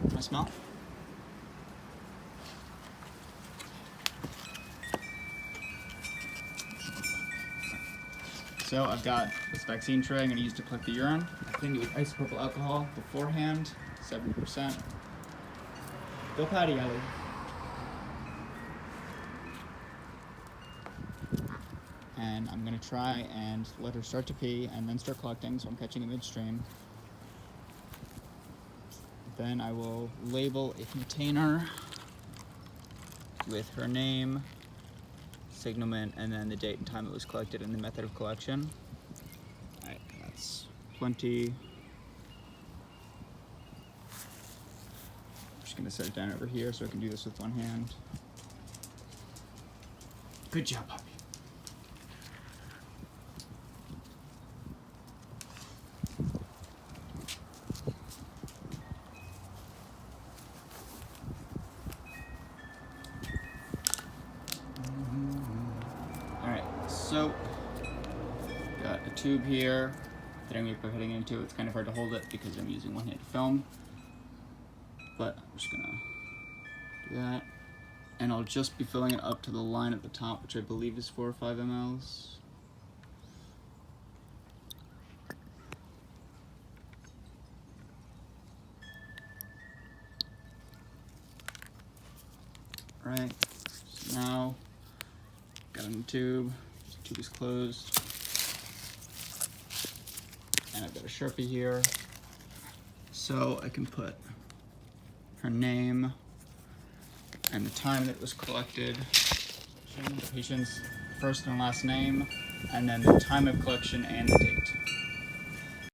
Can I smell? So I've got this vaccine tray I'm going to use to collect the urine. I cleaned it with isopropyl alcohol beforehand, 7%. Go Patty Ellie. And I'm going to try and let her start to pee and then start collecting, so I'm catching it midstream. Then I will label a container with her name, signalment, and then the date and time it was collected and the method of collection. Alright, that's plenty. I'm just gonna set it down over here so I can do this with one hand. Good job, puppy. So, got a tube here that I'm going to be putting into. It's kind of hard to hold it because I'm using one-handed film, but I'm just going to do that. And I'll just be filling it up to the line at the top, which I believe is 4 or 5 mLs. Right, so now, got in the tube. Tube is closed, and I've got a Sharpie here, so I can put her name and the time that it was collected, the patient's first and last name, and then the time of collection and the date.